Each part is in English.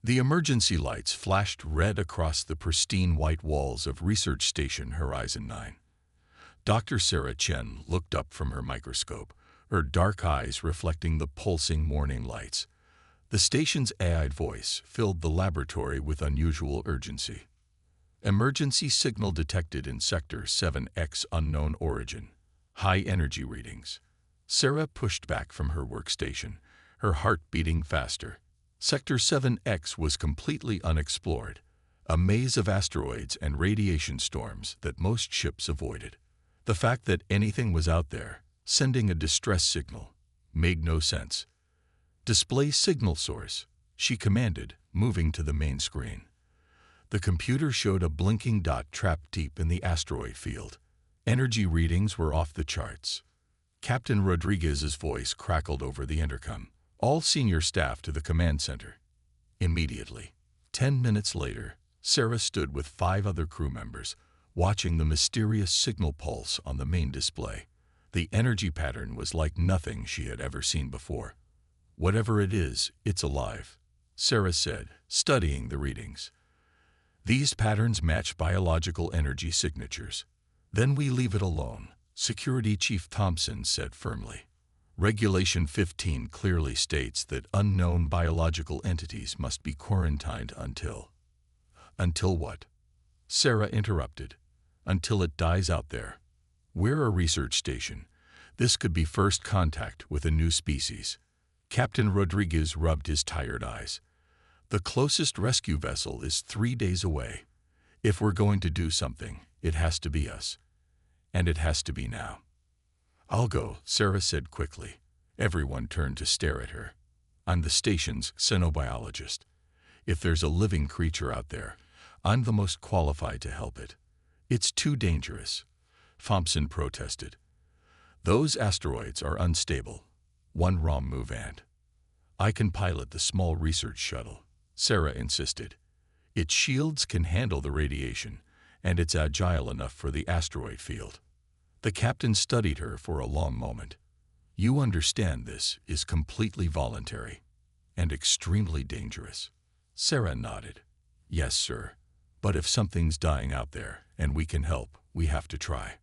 The emergency lights flashed red across the pristine white walls of Research Station Horizon 9. Dr. Sarah Chen looked up from her microscope, her dark eyes reflecting the pulsing morning lights. The station's AI voice filled the laboratory with unusual urgency. Emergency signal detected in Sector 7X, unknown origin. High energy readings. Sarah pushed back from her workstation, her heart beating faster. Sector 7X was completely unexplored, a maze of asteroids and radiation storms that most ships avoided. The fact that anything was out there, sending a distress signal, made no sense. "Display signal source," she commanded, moving to the main screen. The computer showed a blinking dot trapped deep in the asteroid field. Energy readings were off the charts. Captain Rodriguez's voice crackled over the intercom. "All senior staff to the command center." Immediately. 10 minutes later, Sarah stood with 5 other crew members, watching the mysterious signal pulse on the main display. The energy pattern was like nothing she had ever seen before. "Whatever it is, it's alive," Sarah said, studying the readings. "These patterns match biological energy signatures." "Then we leave it alone," Security Chief Thompson said firmly. "Regulation 15 clearly states that unknown biological entities must be quarantined until—" "Until what?" Sarah interrupted. "Until it dies out there. We're a research station. This could be first contact with a new species." Captain Rodriguez rubbed his tired eyes. "The closest rescue vessel is 3 days away. If we're going to do something, it has to be us. And it has to be now." "I'll go," Sarah said quickly. Everyone turned to stare at her. "I'm the station's xenobiologist. If there's a living creature out there, I'm the most qualified to help it." "It's too dangerous," Thompson protested. "Those asteroids are unstable. One wrong move and—" "I can pilot the small research shuttle," Sarah insisted. "Its shields can handle the radiation, and it's agile enough for the asteroid field." The captain studied her for a long moment. "You understand this is completely voluntary and extremely dangerous?" Sarah nodded. "Yes, sir. But if something's dying out there and we can help, we have to try."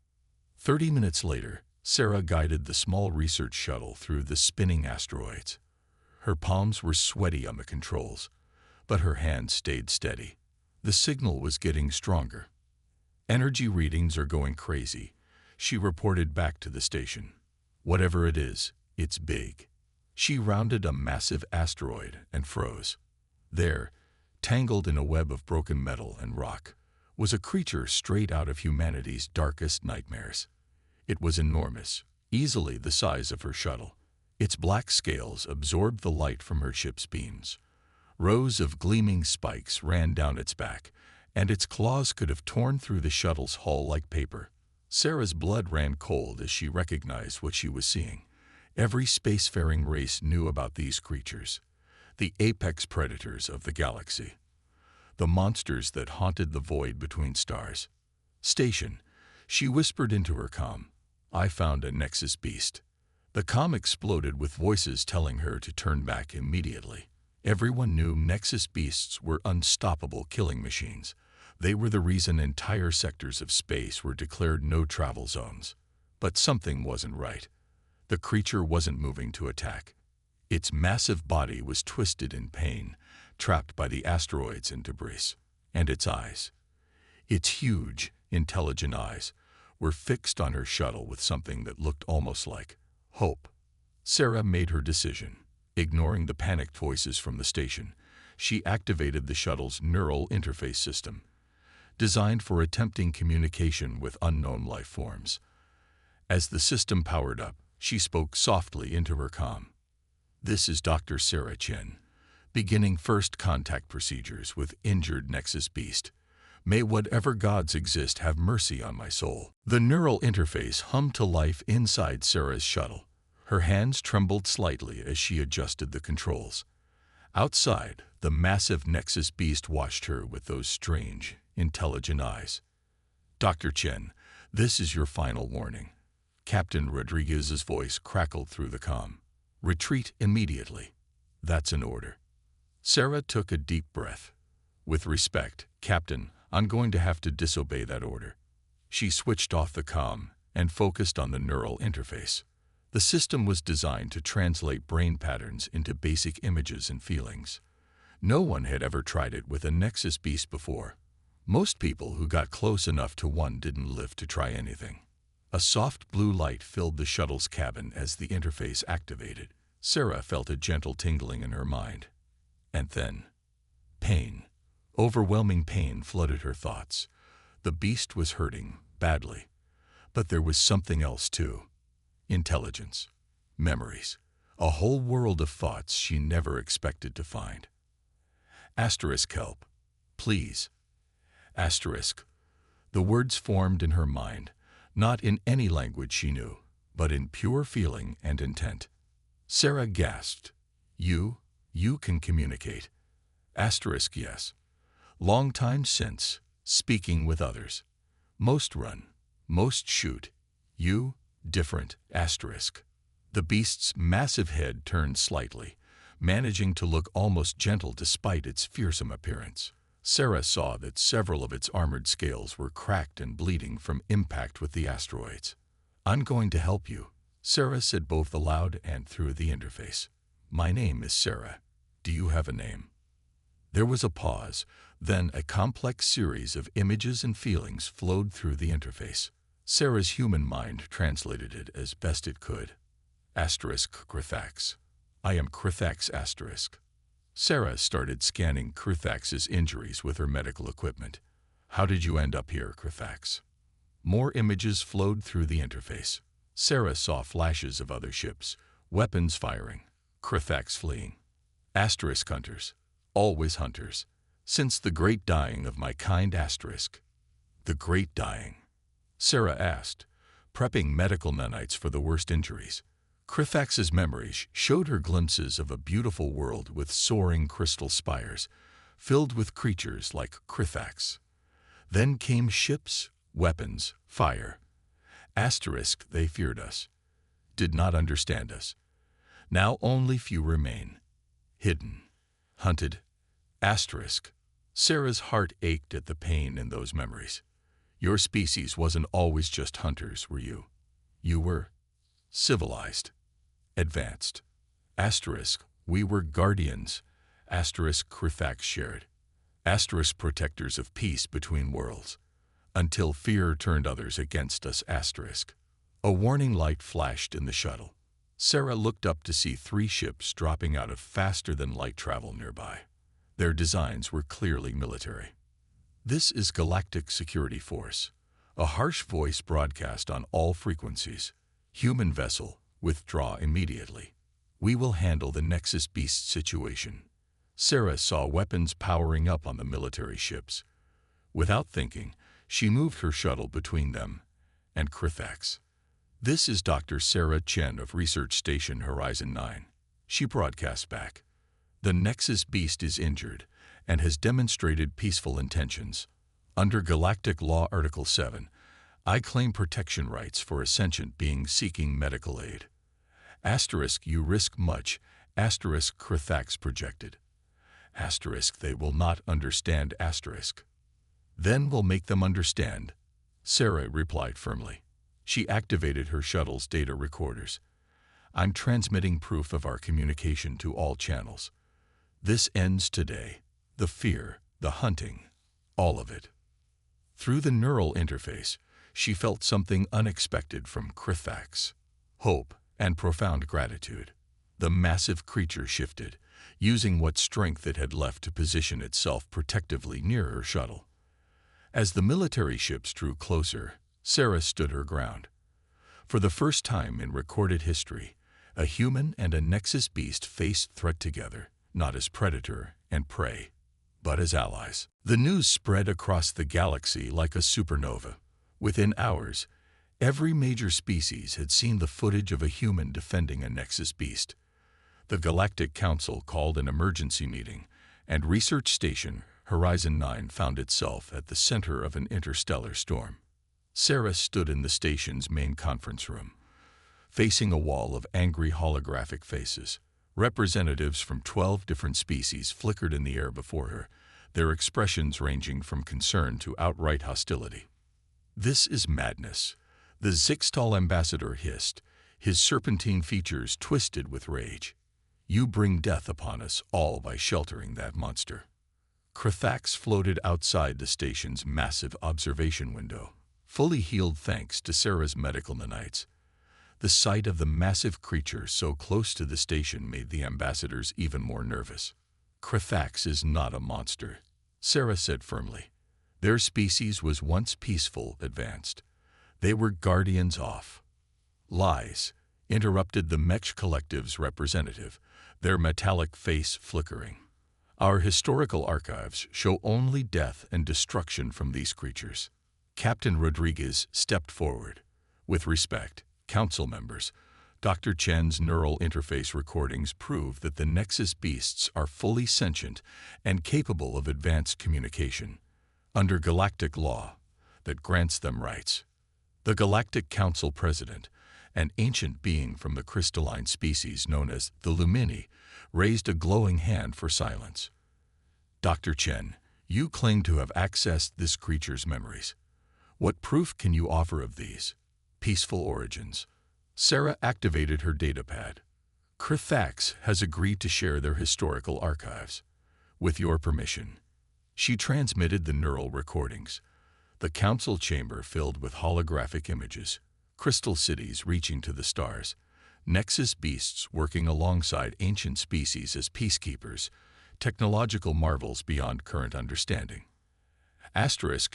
30 minutes later, Sarah guided the small research shuttle through the spinning asteroids. Her palms were sweaty on the controls, but her hands stayed steady. The signal was getting stronger. "Energy readings are going crazy," she reported back to the station. "Whatever it is, it's big." She rounded a massive asteroid and froze. There, tangled in a web of broken metal and rock, was a creature straight out of humanity's darkest nightmares. It was enormous, easily the size of her shuttle. Its black scales absorbed the light from her ship's beams. Rows of gleaming spikes ran down its back, and its claws could have torn through the shuttle's hull like paper. Sarah's blood ran cold as she recognized what she was seeing. Every spacefaring race knew about these creatures, the apex predators of the galaxy, the monsters that haunted the void between stars. "Station," she whispered into her comm. "I found a Nexus beast." The comm exploded with voices telling her to turn back immediately. Everyone knew Nexus beasts were unstoppable killing machines. They were the reason entire sectors of space were declared no-travel zones. But something wasn't right. The creature wasn't moving to attack. Its massive body was twisted in pain, trapped by the asteroids and debris. And its huge, intelligent eyes, were fixed on her shuttle with something that looked almost like hope. Sarah made her decision. Ignoring the panicked voices from the station, she activated the shuttle's neural interface system, designed for attempting communication with unknown life forms. As the system powered up, she spoke softly into her comm. "This is Dr. Sarah Chen, beginning first contact procedures with injured Nexus beast. May whatever gods exist have mercy on my soul." The neural interface hummed to life inside Sarah's shuttle. Her hands trembled slightly as she adjusted the controls. Outside, the massive Nexus beast watched her with those strange, intelligent eyes. "Dr. Chen, this is your final warning." Captain Rodriguez's voice crackled through the comm. "Retreat immediately." "That's an order." Sarah took a deep breath. With respect, Captain, I'm going to have to disobey that order. She switched off the comm and focused on the neural interface. The system was designed to translate brain patterns into basic images and feelings. No one had ever tried it with a Nexus beast before. Most people who got close enough to one didn't live to try anything. A soft blue light filled the shuttle's cabin as the interface activated. Sarah felt a gentle tingling in her mind. And then, pain. Overwhelming pain flooded her thoughts. The beast was hurting, badly. But there was something else too. Intelligence. Memories. A whole world of thoughts she never expected to find. Asterisk help. Please. Asterisk. The words formed in her mind, not in any language she knew, but in pure feeling and intent. Sarah gasped. You can communicate. Asterisk yes. Long time since, speaking with others. Most run, most shoot. You, different. Asterisk. The beast's massive head turned slightly, managing to look almost gentle despite its fearsome appearance. Sarah saw that several of its armored scales were cracked and bleeding from impact with the asteroids. I'm going to help you, Sarah said both aloud and through the interface. My name is Sarah. Do you have a name? There was a pause, then a complex series of images and feelings flowed through the interface. Sarah's human mind translated it as best it could. Asterisk Krithax. I am Krithax asterisk. Sarah started scanning Krithax's injuries with her medical equipment. How did you end up here, Krithax? More images flowed through the interface. Sarah saw flashes of other ships, weapons firing, Krithax fleeing. Asterisk hunters. Always hunters. Since the great dying of my kind asterisk. The great dying? Sarah asked, prepping medical nanites for the worst injuries. Krithax's memories showed her glimpses of a beautiful world with soaring crystal spires, filled with creatures like Krithax. Then came ships, weapons, fire. Asterisk, they feared us, did not understand us. Now only few remain. Hidden. Hunted. Asterisk. Sarah's heart ached at the pain in those memories. Your species wasn't always just hunters, were you? You were civilized. Advanced. Asterisk. We were guardians. Asterisk Krithax shared. Asterisk protectors of peace between worlds. Until fear turned others against us. Asterisk. A warning light flashed in the shuttle. Sarah looked up to see 3 ships dropping out of faster-than-light travel nearby. Their designs were clearly military. This is Galactic Security Force. A harsh voice broadcast on all frequencies. Human vessel, withdraw immediately. We will handle the Nexus Beast situation. Sarah saw weapons powering up on the military ships. Without thinking, she moved her shuttle between them and Krithax. This is Dr. Sarah Chen of Research Station Horizon 9. She broadcast back. The Nexus Beast is injured and has demonstrated peaceful intentions. Under Galactic Law Article 7, I claim protection rights for a sentient being seeking medical aid. Asterisk, you risk much. Asterisk, Krithax projected. Asterisk, they will not understand. Asterisk. Then we'll make them understand, Sarah replied firmly. She activated her shuttle's data recorders. I'm transmitting proof of our communication to all channels. This ends today. The fear, the hunting, all of it. Through the neural interface, she felt something unexpected from Krithax. Hope and profound gratitude. The massive creature shifted, using what strength it had left to position itself protectively near her shuttle. As the military ships drew closer, Sarah stood her ground. For the first time in recorded history, a human and a Nexus beast faced threat together, not as predator and prey, but as allies. The news spread across the galaxy like a supernova. Within hours, every major species had seen the footage of a human defending a Nexus beast. The Galactic Council called an emergency meeting, and Research Station Horizon 9 found itself at the center of an interstellar storm. Sarah stood in the station's main conference room, facing a wall of angry holographic faces. Representatives from 12 different species flickered in the air before her, their expressions ranging from concern to outright hostility. "This is madness," the Zixtal ambassador hissed, his serpentine features twisted with rage. "You bring death upon us all by sheltering that monster." Krithax floated outside the station's massive observation window, fully healed thanks to Sarah's medical nanites. The sight of the massive creature so close to the station made the ambassadors even more nervous. "Krithax is not a monster," Sarah said firmly. "Their species was once peaceful, advanced. They were guardians off." "Lies," interrupted the Mech Collective's representative, their metallic face flickering. "Our historical archives show only death and destruction from these creatures." Captain Rodriguez stepped forward. "With respect, Council members, Dr. Chen's neural interface recordings prove that the Nexus beasts are fully sentient and capable of advanced communication, under galactic law that grants them rights." The Galactic Council President, an ancient being from the crystalline species known as the Lumini, raised a glowing hand for silence. "Dr. Chen, you claim to have accessed this creature's memories. What proof can you offer of these peaceful origins?" Sarah activated her datapad. "Krithax has agreed to share their historical archives. With your permission." She transmitted the neural recordings. The council chamber filled with holographic images, crystal cities reaching to the stars, Nexus beasts working alongside ancient species as peacekeepers, technological marvels beyond current understanding.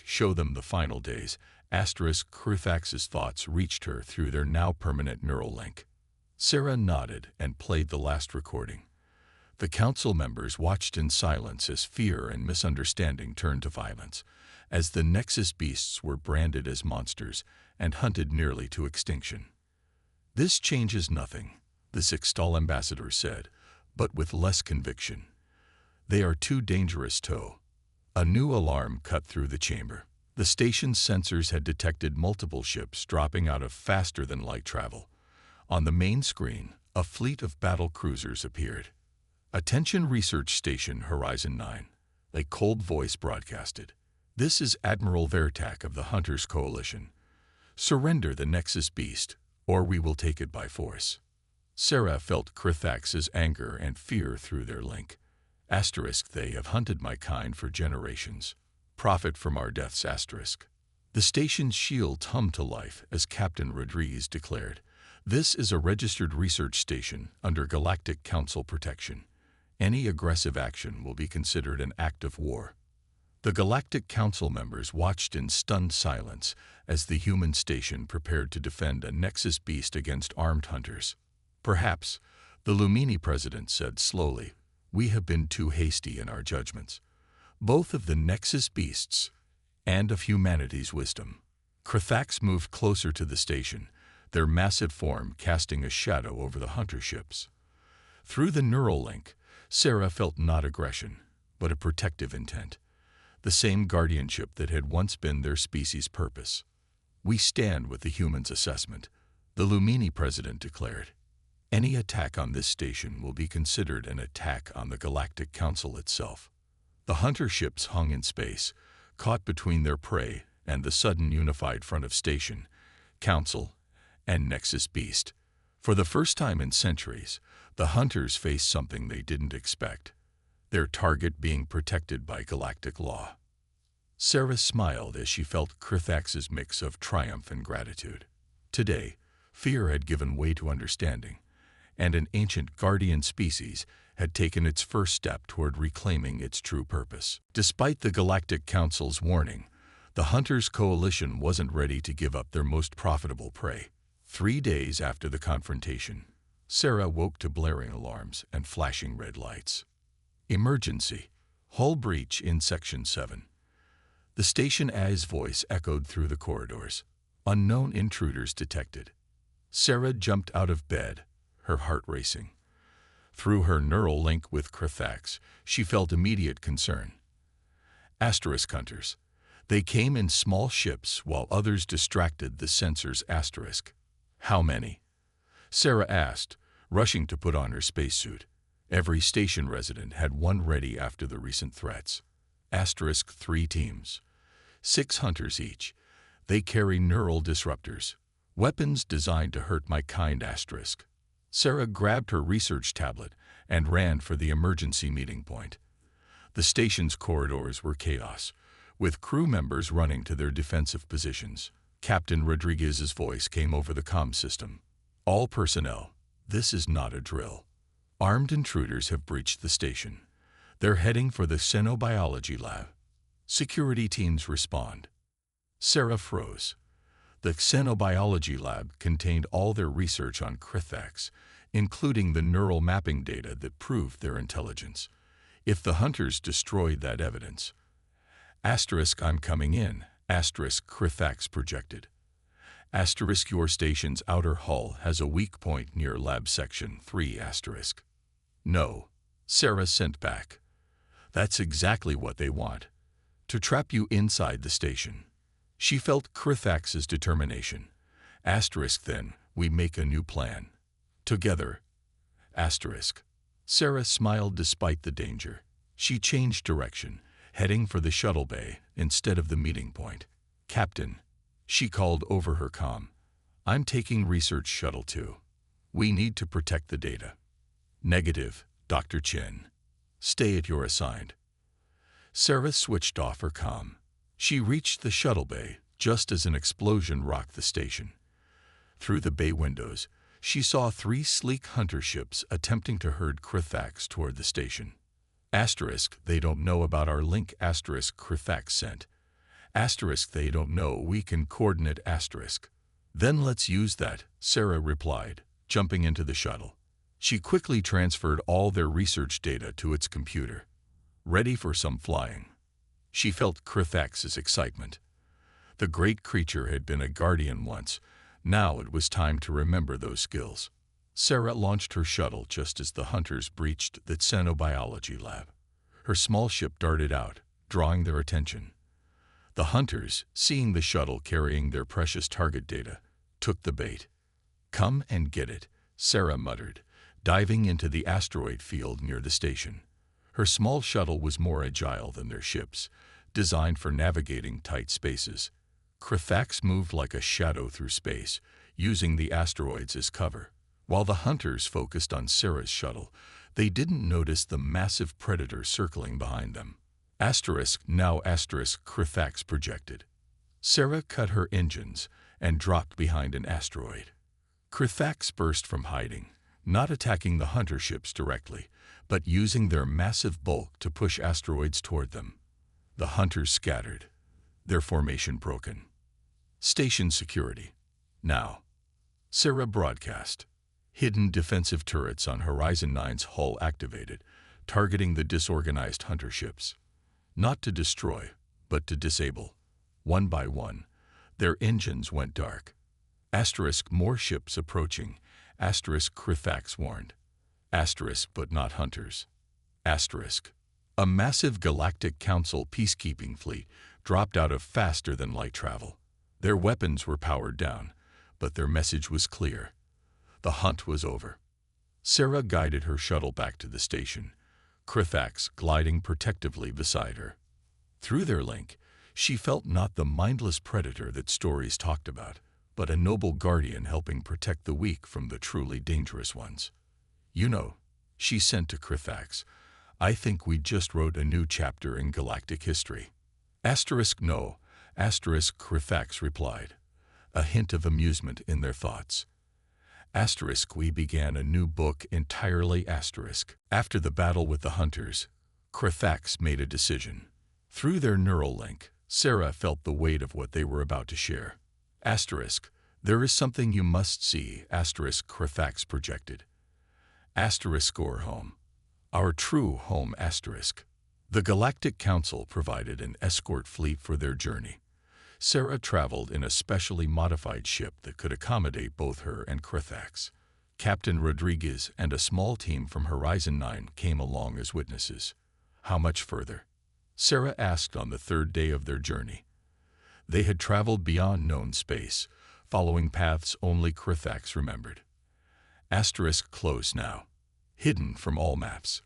Show them the final days. Krithax's thoughts reached her through their now permanent neural link. Sarah nodded and played the last recording. The council members watched in silence as fear and misunderstanding turned to violence, as the Nexus beasts were branded as monsters and hunted nearly to extinction. "This changes nothing," the Zixtal ambassador said, but with less conviction. "They are too dangerous to." A new alarm cut through the chamber. The station's sensors had detected multiple ships dropping out of faster-than-light travel. On the main screen, a fleet of battle cruisers appeared. "Attention Research Station Horizon 9, a cold voice broadcasted. "This is Admiral Vertak of the Hunters Coalition. Surrender the Nexus beast, or we will take it by force." Sarah felt Krithax's anger and fear through their link. "They have hunted my kind for generations. Profit from our deaths." The station's shields hummed to life as Captain Rodriguez declared, "This is a registered research station under Galactic Council protection. Any aggressive action will be considered an act of war." The Galactic Council members watched in stunned silence as the human station prepared to defend a Nexus beast against armed hunters. "Perhaps," the Lumini president said slowly, "we have been too hasty in our judgments, both of the Nexus beasts and of humanity's wisdom." Krithax moved closer to the station, their massive form casting a shadow over the hunter ships. Through the neural link, Sarah felt not aggression, but a protective intent, the same guardianship that had once been their species' purpose. "We stand with the humans' assessment," the Lumini president declared. "Any attack on this station will be considered an attack on the Galactic Council itself." The hunter ships hung in space, caught between their prey and the sudden unified front of station, council, and Nexus beast. For the first time in centuries, the hunters faced something they didn't expect, their target being protected by galactic law. Sarah smiled as she felt Krithax's mix of triumph and gratitude. Today, fear had given way to understanding, and an ancient guardian species had taken its first step toward reclaiming its true purpose. Despite the Galactic Council's warning, the Hunters Coalition wasn't ready to give up their most profitable prey. 3 days after the confrontation, Sarah woke to blaring alarms and flashing red lights. "Emergency! Hull breach in Section 7. The station AI's voice echoed through the corridors. "Unknown intruders detected." Sarah jumped out of bed, her heart racing. Through her neural link with Krithax, she felt immediate concern. Hunters. They came in small ships while others distracted the sensors. "How many?" Sarah asked, rushing to put on her spacesuit. Every station resident had one ready after the recent threats. Asterisk 3 teams. 6 hunters each. They carry neural disruptors. Weapons designed to hurt my kind. Asterisk. Sarah grabbed her research tablet and ran for the emergency meeting point. The station's corridors were chaos, with crew members running to their defensive positions. Captain Rodriguez's voice came over the comm system. All personnel, this is not a drill. Armed intruders have breached the station. They're heading for the xenobiology lab. Security teams respond. Sarah froze. The xenobiology lab contained all their research on Crithax, including the neural mapping data that proved their intelligence. If the hunters destroyed that evidence. Asterisk I'm coming in. Asterisk Crithax projected. Asterisk your station's outer hull has a weak point near lab section 3. Asterisk. No. Sarah sent back. That's exactly what they want. To trap you inside the station. She felt Crithax's determination. Asterisk then, we make a new plan. Together. Asterisk. Sarah smiled despite the danger. She changed direction, heading for the shuttle bay instead of the meeting point. Captain. She called over her comm. I'm taking research shuttle too. We need to protect the data. Negative, Dr. Chen. Stay at your assigned. Sarah switched off her comm. She reached the shuttle bay just as an explosion rocked the station. Through the bay windows, she saw 3 sleek hunter ships attempting to herd Crithax toward the station. Asterisk, they don't know about our link. Asterisk, Crithax sent. Asterisk, they don't know we can coordinate. Asterisk. Then let's use that, Sarah replied, jumping into the shuttle. She quickly transferred all their research data to its computer. Ready for some flying. She felt Crithax's excitement. The great creature had been a guardian once. Now it was time to remember those skills. Sarah launched her shuttle just as the hunters breached the xenobiology lab. Her small ship darted out, drawing their attention. The hunters, seeing the shuttle carrying their precious target data, took the bait. Come and get it, Sarah muttered, diving into the asteroid field near the station. Her small shuttle was more agile than their ships, designed for navigating tight spaces. Crithax moved like a shadow through space, using the asteroids as cover. While the hunters focused on Sarah's shuttle, they didn't notice the massive predator circling behind them. Asterisk now asterisk Crithax projected. Sarah cut her engines and dropped behind an asteroid. Crithax burst from hiding, not attacking the hunter ships directly, but using their massive bulk to push asteroids toward them. The hunters scattered, their formation broken. Station security. Now. Sarah broadcast. Hidden defensive turrets on Horizon 9's hull activated, targeting the disorganized hunter ships. Not to destroy, but to disable. One by one, their engines went dark. Asterisk more ships approaching. Asterisk Crithax warned. Asterisk but not hunters. Asterisk. A massive Galactic Council peacekeeping fleet dropped out of faster-than-light travel. Their weapons were powered down, but their message was clear. The hunt was over. Sarah guided her shuttle back to the station, Crithax gliding protectively beside her. Through their link, she felt not the mindless predator that stories talked about, but a noble guardian helping protect the weak from the truly dangerous ones. You know, she sent to Crithax, I think we just wrote a new chapter in galactic history. Asterisk no, asterisk Crithax replied, a hint of amusement in their thoughts. Asterisk we began a new book entirely asterisk. After the battle with the hunters, Crithax made a decision. Through their neural link, Sarah felt the weight of what they were about to share. Asterisk, there is something you must see, asterisk Crithax projected. Asterisk or home. Our true home asterisk. The Galactic Council provided an escort fleet for their journey. Sarah traveled in a specially modified ship that could accommodate both her and Crithax. Captain Rodriguez and a small team from Horizon 9 came along as witnesses. How much further? Sarah asked on the 3rd day of their journey. They had traveled beyond known space, following paths only Crithax remembered. Asterisk close now. Hidden from all maps.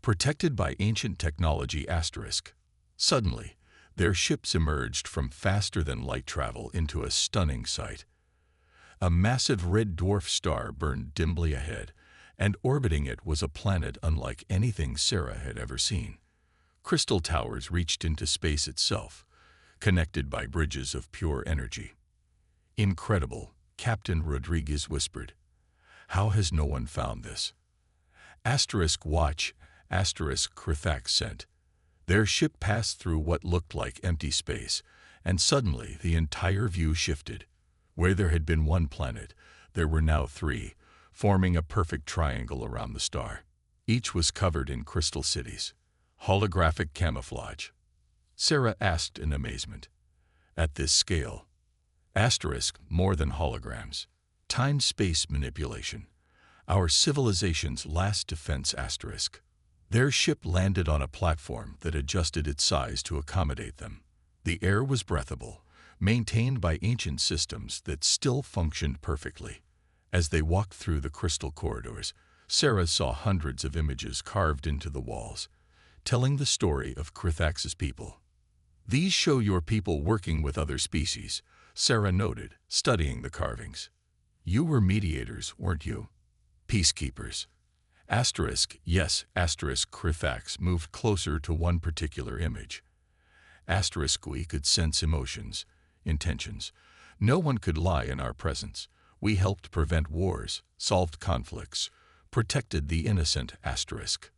Protected by ancient technology asterisk. Suddenly, their ships emerged from faster-than-light travel into a stunning sight. A massive red dwarf star burned dimly ahead, and orbiting it was a planet unlike anything Sarah had ever seen. Crystal towers reached into space itself, connected by bridges of pure energy. Incredible, Captain Rodriguez whispered. How has no one found this? Asterisk watch, asterisk Krithax sent. Their ship passed through what looked like empty space, and suddenly the entire view shifted. Where there had been one planet, there were now three, forming a perfect triangle around the star. Each was covered in crystal cities. Holographic camouflage. Sarah asked in amazement. At this scale. Asterisk more than holograms. Time-space manipulation. Our civilization's last defense asterisk. Their ship landed on a platform that adjusted its size to accommodate them. The air was breathable, maintained by ancient systems that still functioned perfectly. As they walked through the crystal corridors, Sarah saw hundreds of images carved into the walls, telling the story of Krithax's people. These show your people working with other species, Sarah noted, studying the carvings. You were mediators, weren't you? Peacekeepers. Asterisk, yes, asterisk Krithax moved closer to one particular image. Asterisk we could sense emotions, intentions. No one could lie in our presence. We helped prevent wars, solved conflicts, protected the innocent asterisk.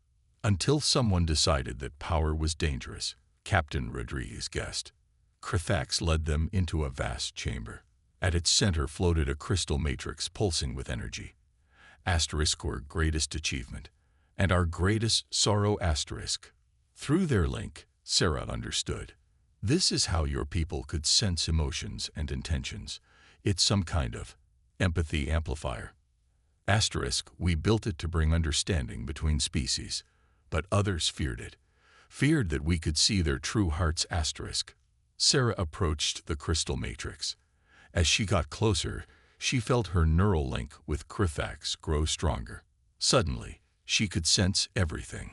Until someone decided that power was dangerous, Captain Rodriguez guessed. Krithax led them into a vast chamber. At its center floated a crystal matrix pulsing with energy. Asterisk our greatest achievement, and our greatest sorrow asterisk. Through their link, Sarah understood. This is how your people could sense emotions and intentions. It's some kind of empathy amplifier. Asterisk, we built it to bring understanding between species, but others feared it. Feared that we could see their true hearts asterisk. Sarah approached the crystal matrix. As she got closer, she felt her neural link with Krithax grow stronger. Suddenly, she could sense everything.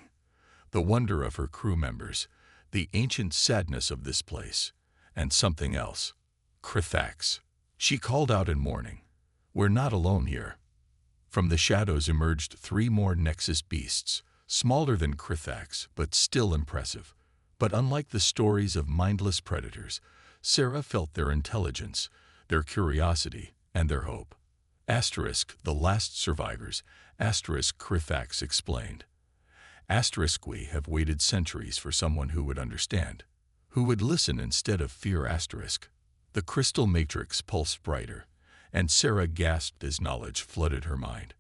The wonder of her crew members, the ancient sadness of this place, and something else. Krithax. She called out in mourning. We're not alone here. From the shadows emerged three more Nexus beasts, smaller than Krithax, but still impressive. But unlike the stories of mindless predators, Sarah felt their intelligence, their curiosity, and their hope. Asterisk, the last survivors, asterisk Krithax explained. Asterisk we have waited centuries for someone who would understand, who would listen instead of fear asterisk. The crystal matrix pulsed brighter, and Sarah gasped as knowledge flooded her mind.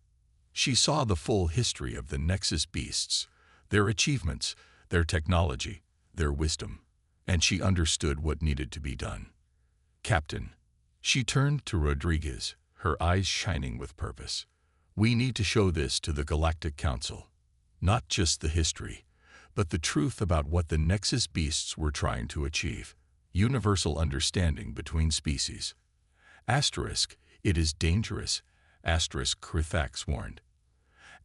She saw the full history of the Nexus beasts, their achievements, their technology, their wisdom, and she understood what needed to be done. Captain. She turned to Rodriguez, her eyes shining with purpose. We need to show this to the Galactic Council. Not just the history, but the truth about what the Nexus beasts were trying to achieve. Universal understanding between species. Asterisk, it is dangerous, asterisk Krithax warned.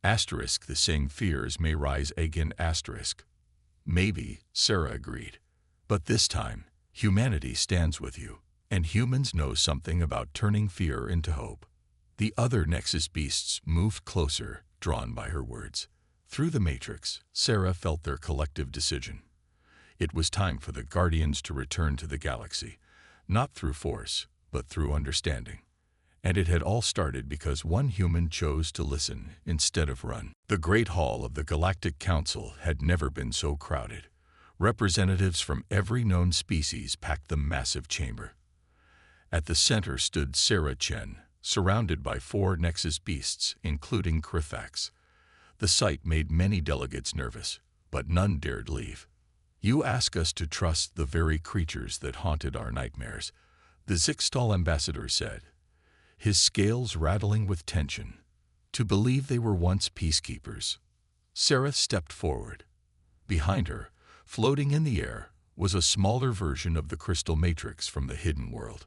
Asterisk, the same fears may rise again asterisk. Maybe, Sarah agreed. But this time, humanity stands with you. And humans know something about turning fear into hope. The other Nexus beasts moved closer, drawn by her words. Through the matrix, Sarah felt their collective decision. It was time for the Guardians to return to the galaxy, not through force, but through understanding. And it had all started because one human chose to listen instead of run. The Great Hall of the Galactic Council had never been so crowded. Representatives from every known species packed the massive chamber. At the center stood Sarah Chen, surrounded by four Nexus beasts, including Krithax. The sight made many delegates nervous, but none dared leave. You ask us to trust the very creatures that haunted our nightmares, the Zixtal ambassador said, his scales rattling with tension. To believe they were once peacekeepers. Sarah stepped forward. Behind her, floating in the air, was a smaller version of the crystal matrix from the hidden world.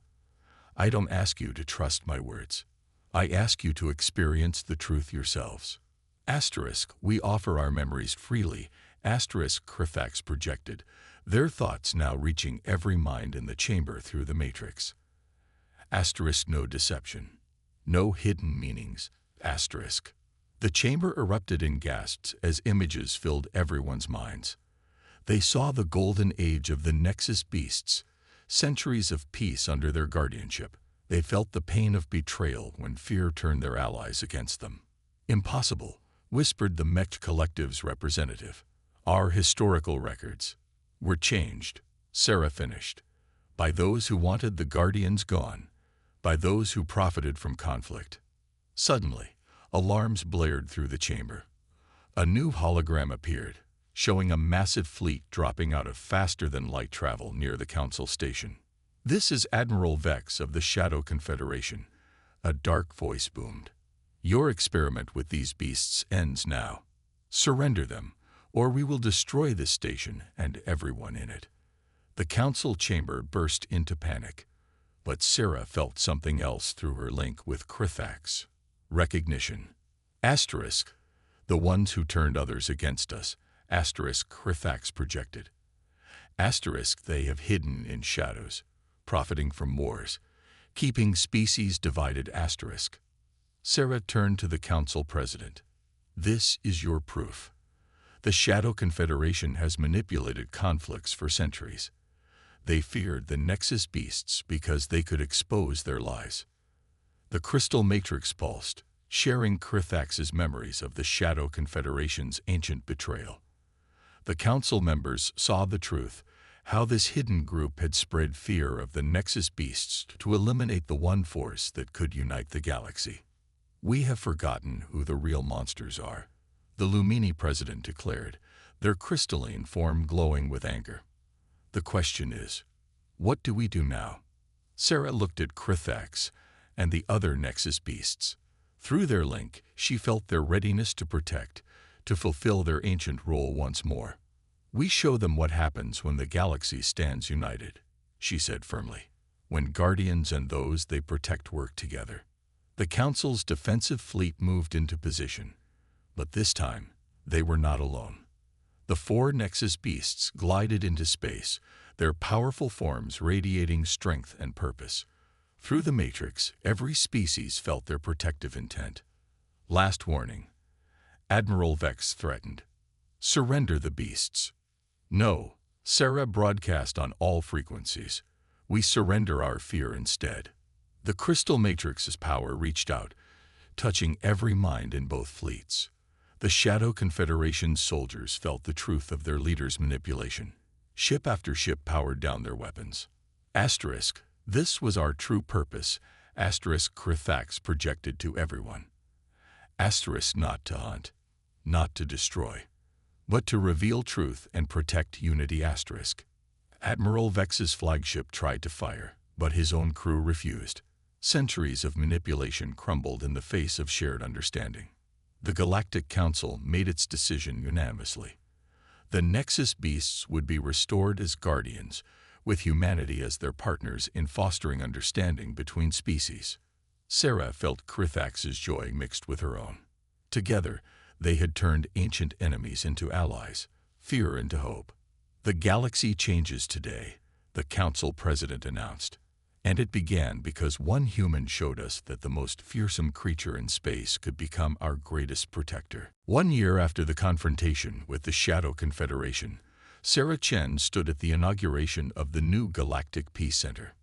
I don't ask you to trust my words. I ask you to experience the truth yourselves. Asterisk, we offer our memories freely. Asterisk, Krithax projected, their thoughts now reaching every mind in the chamber through the matrix. Asterisk, no deception. No hidden meanings. Asterisk. The chamber erupted in gasps as images filled everyone's minds. They saw the golden age of the Nexus beasts, centuries of peace under their guardianship. They felt the pain of betrayal when fear turned their allies against them. Impossible, whispered the Mech Collective's representative. Our historical records were changed, Sarah finished, by those who wanted the Guardians gone, by those who profited from conflict. Suddenly, alarms blared through the chamber. A new hologram appeared, showing a massive fleet dropping out of faster-than-light travel near the Council station. This is Admiral Vex of the Shadow Confederation, a dark voice boomed. Your experiment with these beasts ends now. Surrender them, or we will destroy this station and everyone in it. The Council chamber burst into panic, but Sarah felt something else through her link with Krithax. Recognition. Asterisk, the ones who turned others against us. Asterisk, Krithax projected. Asterisk, they have hidden in shadows, profiting from wars, keeping species divided. Asterisk. Sarah turned to the Council president. This is your proof. The Shadow Confederation has manipulated conflicts for centuries. They feared the Nexus beasts because they could expose their lies. The crystal matrix pulsed, sharing Krithax's memories of the Shadow Confederation's ancient betrayal. The Council members saw the truth, how this hidden group had spread fear of the Nexus beasts to eliminate the one force that could unite the galaxy. We have forgotten who the real monsters are, the Lumini president declared, their crystalline form glowing with anger. The question is, what do we do now? Sarah looked at Krithax and the other Nexus beasts. Through their link, she felt their readiness to protect, to fulfill their ancient role once more. We show them what happens when the galaxy stands united, she said firmly, when Guardians and those they protect work together. The Council's defensive fleet moved into position, but this time they were not alone. The 4 Nexus beasts glided into space, their powerful forms radiating strength and purpose. Through the matrix, every species felt their protective intent. Last warning. Admiral Vex threatened. Surrender the beasts. No, Sarah broadcast on all frequencies. We surrender our fear instead. The crystal matrix's power reached out, touching every mind in both fleets. The Shadow Confederation's soldiers felt the truth of their leader's manipulation. Ship after ship powered down their weapons. Asterisk, this was our true purpose. Asterisk, Krithax projected to everyone. Asterisk, not to hunt, not to destroy, but to reveal truth and protect unity. Asterisk. Admiral Vex's flagship tried to fire, but his own crew refused. Centuries of manipulation crumbled in the face of shared understanding. The Galactic Council made its decision unanimously. The Nexus beasts would be restored as guardians, with humanity as their partners in fostering understanding between species. Sarah felt Krithax's joy mixed with her own. Together, they had turned ancient enemies into allies, fear into hope. The galaxy changes today, the Council president announced. And it began because one human showed us that the most fearsome creature in space could become our greatest protector. 1 year after the confrontation with the Shadow Confederation, Sarah Chen stood at the inauguration of the new Galactic Peace Center.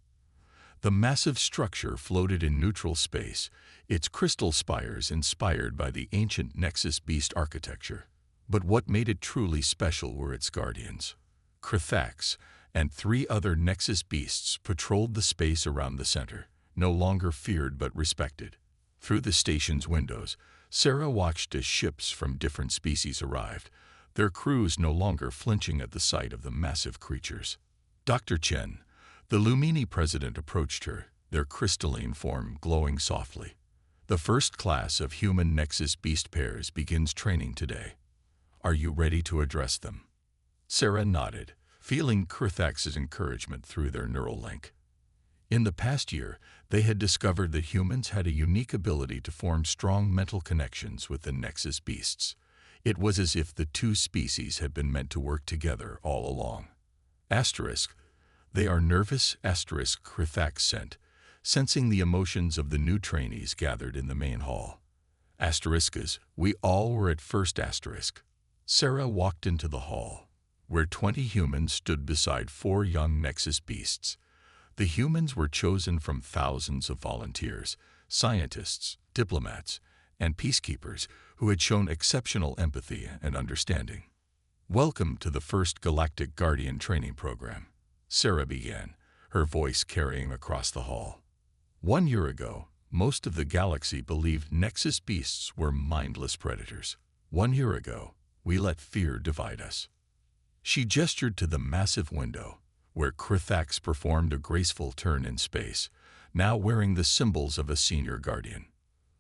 The massive structure floated in neutral space, its crystal spires inspired by the ancient Nexus beast architecture. But what made it truly special were its guardians. Krithax and 3 other Nexus beasts patrolled the space around the center, no longer feared but respected. Through the station's windows, Sarah watched as ships from different species arrived, their crews no longer flinching at the sight of the massive creatures. Dr. Chen, the Lumini president, approached her, their crystalline form glowing softly. The first class of human Nexus beast pairs begins training today. Are you ready to address them? Sarah nodded, feeling Krithax's encouragement through their neural link. In the past year, they had discovered that humans had a unique ability to form strong mental connections with the Nexus beasts. It was as if the two species had been meant to work together all along. Asterisk. They are nervous, asterisk, Krithax sent, sensing the emotions of the new trainees gathered in the main hall. Asterisk as we all were at first, asterisk. Sarah walked into the hall, where 20 humans stood beside 4 young Nexus beasts. The humans were chosen from thousands of volunteers, scientists, diplomats, and peacekeepers who had shown exceptional empathy and understanding. Welcome to the first Galactic Guardian training program, Sarah began, her voice carrying across the hall. 1 year ago, most of the galaxy believed Nexus beasts were mindless predators. 1 year ago, we let fear divide us. She gestured to the massive window, where Krithax performed a graceful turn in space, now wearing the symbols of a senior guardian.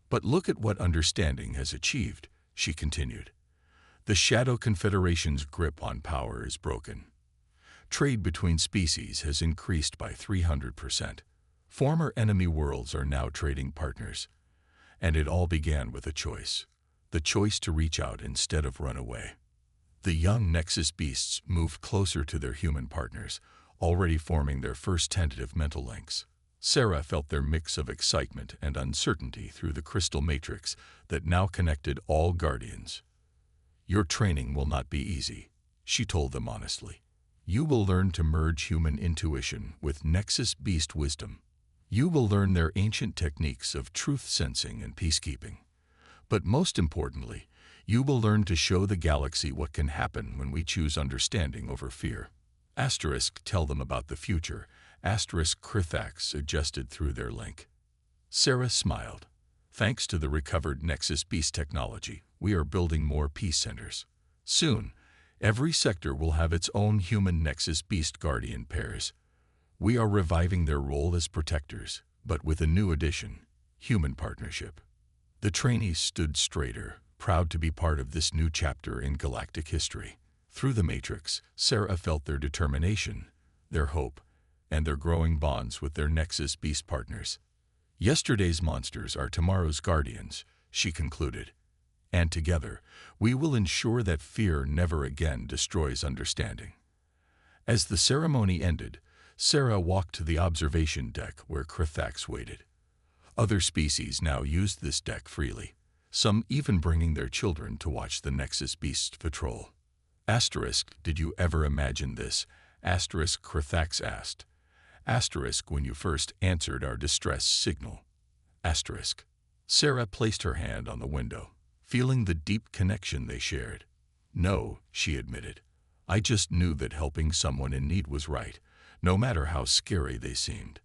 But look at what understanding has achieved, she continued. The Shadow Confederation's grip on power is broken. Trade between species has increased by 300%. Former enemy worlds are now trading partners. And it all began with a choice. The choice to reach out instead of run away. The young Nexus beasts moved closer to their human partners, already forming their first tentative mental links. Sarah felt their mix of excitement and uncertainty through the crystal matrix that now connected all guardians. Your training will not be easy, she told them honestly. You will learn to merge human intuition with Nexus beast wisdom. You will learn their ancient techniques of truth sensing and peacekeeping. But most importantly, you will learn to show the galaxy what can happen when we choose understanding over fear. Asterisk, tell them about the future. Asterisk, Krithax adjusted through their link. Sarah smiled. Thanks to the recovered Nexus beast technology, we are building more peace centers. Soon, every sector will have its own human Nexus beast guardian pairs. We are reviving their role as protectors, but with a new addition, human partnership. The trainees stood straighter, proud to be part of this new chapter in galactic history. Through the matrix, Sarah felt their determination, their hope, and their growing bonds with their Nexus beast partners. Yesterday's monsters are tomorrow's guardians, she concluded. And together, we will ensure that fear never again destroys understanding. As the ceremony ended, Sarah walked to the observation deck where Krithax waited. Other species now used this deck freely, some even bringing their children to watch the Nexus beasts patrol. Asterisk, did you ever imagine this? Asterisk, Krithax asked. Asterisk, when you first answered our distress signal. Asterisk. Sarah placed her hand on the window, feeling the deep connection they shared. No, she admitted. I just knew that helping someone in need was right, no matter how scary they seemed.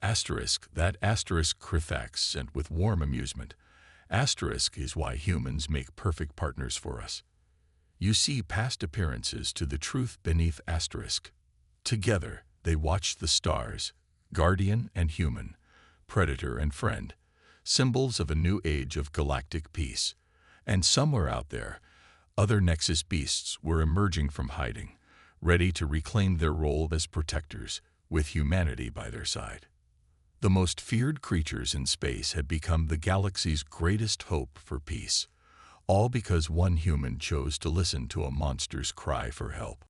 Asterisk, that asterisk, Krithax sent with warm amusement. Asterisk is why humans make perfect partners for us. You see past appearances to the truth beneath asterisk. Together, they watched the stars, guardian and human, predator and friend, symbols of a new age of galactic peace. And somewhere out there, other Nexus beasts were emerging from hiding, ready to reclaim their role as protectors, with humanity by their side. The most feared creatures in space had become the galaxy's greatest hope for peace, all because one human chose to listen to a monster's cry for help.